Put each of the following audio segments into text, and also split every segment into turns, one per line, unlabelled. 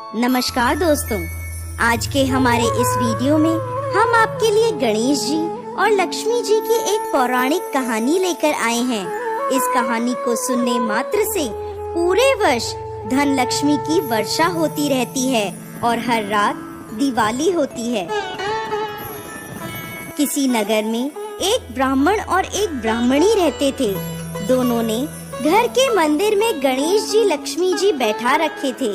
नमस्कार दोस्तों, आज के हमारे इस वीडियो में हम आपके लिए गणेश जी और लक्ष्मी जी की एक पौराणिक कहानी लेकर आए हैं। इस कहानी को सुनने मात्र से पूरे वर्ष धन लक्ष्मी की वर्षा होती रहती है और हर रात दिवाली होती है। किसी नगर में एक ब्राह्मण और एक ब्राह्मणी रहते थे। दोनों ने घर के मंदिर में गणेश जी लक्ष्मी जी बैठा रखे थे।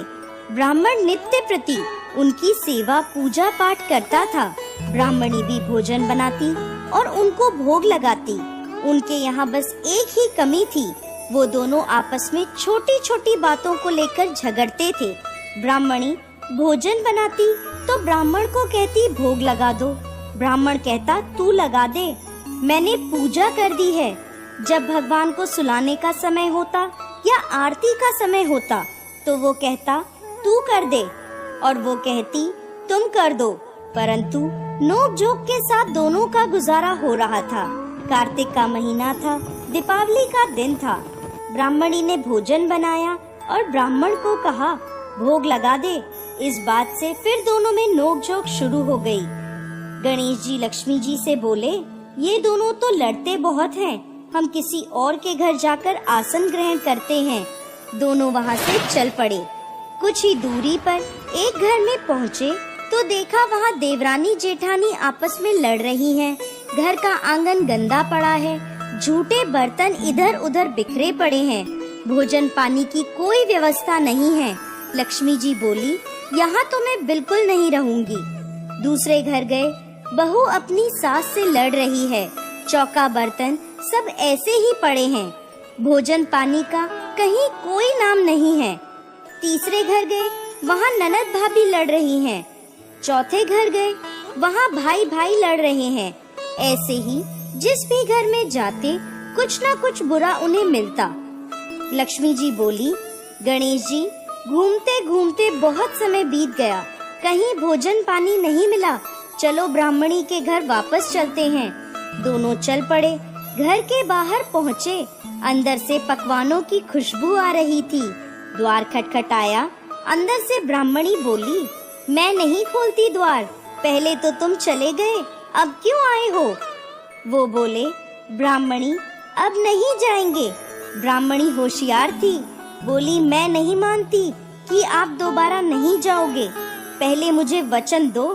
ब्राह्मण नित्य प्रति उनकी सेवा पूजा पाठ करता था। ब्राह्मणी भी भोजन बनाती और उनको भोग लगाती। उनके यहाँ बस एक ही कमी थी, वो दोनों आपस में छोटी छोटी बातों को लेकर झगड़ते थे। ब्राह्मणी भोजन बनाती तो ब्राह्मण को कहती भोग लगा दो। ब्राह्मण कहता तू लगा दे, मैंने पूजा कर दी है। जब भगवान को सुलाने का समय होता या आरती का समय होता तो वो कहता तू कर दे और वो कहती तुम कर दो। परंतु नोक झोंक के साथ दोनों का गुजारा हो रहा था। कार्तिक का महीना था, दीपावली का दिन था। ब्राह्मणी ने भोजन बनाया और ब्राह्मण को कहा भोग लगा दे। इस बात से फिर दोनों में नोक झोंक शुरू हो गई। गणेश जी लक्ष्मी जी से बोले, ये दोनों तो लड़ते बहुत हैं, हम किसी और के घर जाकर आसन ग्रहण करते हैं। दोनों वहाँ से चल पड़े। कुछ ही दूरी पर एक घर में पहुँचे तो देखा वहाँ देवरानी जेठानी आपस में लड़ रही हैं। घर का आंगन गंदा पड़ा है, झूठे बर्तन इधर उधर बिखरे पड़े हैं, भोजन पानी की कोई व्यवस्था नहीं है। लक्ष्मी जी बोली, यहाँ तो मैं बिल्कुल नहीं रहूंगी। दूसरे घर गए, बहू अपनी सास से लड़ रही है, चौका बर्तन सब ऐसे ही पड़े हैं, भोजन पानी का कहीं कोई नाम नहीं है। तीसरे घर गए, वहाँ ननद भाभी लड़ रही हैं। चौथे घर गए, वहाँ भाई भाई लड़ रहे हैं। ऐसे ही जिस भी घर में जाते कुछ ना कुछ बुरा उन्हें मिलता। लक्ष्मी जी बोली, गणेश जी घूमते घूमते बहुत समय बीत गया, कहीं भोजन पानी नहीं मिला, चलो ब्राह्मणी के घर वापस चलते हैं। दोनों चल पड़े। घर के बाहर पहुँचे, अंदर से पकवानों की खुशबू आ रही थी। द्वार खटखटाया, अंदर से ब्राह्मणी बोली, मैं नहीं खोलती द्वार, पहले तो तुम चले गए, अब क्यों आए हो? वो बोले, ब्राह्मणी अब नहीं जाएंगे। ब्राह्मणी होशियार थी, बोली, मैं नहीं मानती कि आप दोबारा नहीं जाओगे, पहले मुझे वचन दो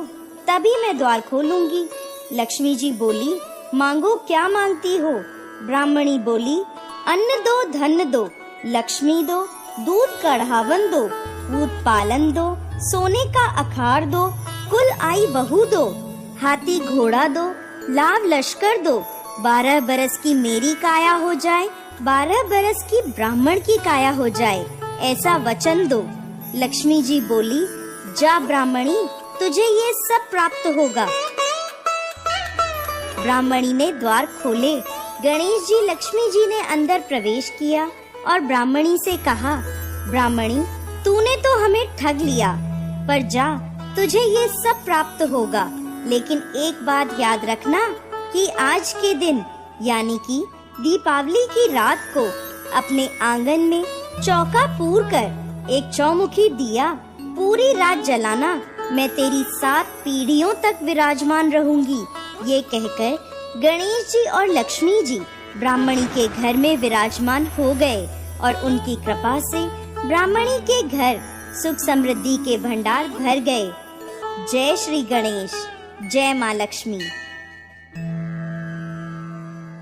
तभी मैं द्वार खोलूंगी। लक्ष्मी जी बोली, मांगो क्या मांगती हो? ब्राह्मणी बोली, अन्न दो धन दो, लक्ष्मी दो, दूध कढ़ावन दो, पूत पालन दो, सोने का अखाड़ दो, कुल आई बहू दो, हाथी घोड़ा दो, लाव लश्कर दो, 12 बरस की मेरी काया हो जाए, 12 बरस की ब्राह्मण की काया हो जाए, ऐसा वचन दो। लक्ष्मी जी बोली, जा ब्राह्मणी, तुझे ये सब प्राप्त होगा। ब्राह्मणी ने द्वार खोले। गणेश जी लक्ष्मी जी ने अंदर प्रवेश किया और ब्राह्मणी से कहा, ब्राह्मणी तूने तो हमें ठग लिया, पर जा, तुझे ये सब प्राप्त होगा। लेकिन एक बात याद रखना कि आज के दिन यानी कि दीपावली की रात को अपने आंगन में चौका पूर कर एक चौमुखी दिया पूरी रात जलाना, मैं तेरी 7 पीढ़ियों तक विराजमान रहूंगी। ये कहकर गणेश जी और लक्ष्मी जी ब्राह्मणी के घर में विराजमान हो गए और उनकी कृपा से ब्राह्मणी के घर सुख समृद्धि के भंडार भर गए। जय श्री गणेश, जय माँ लक्ष्मी।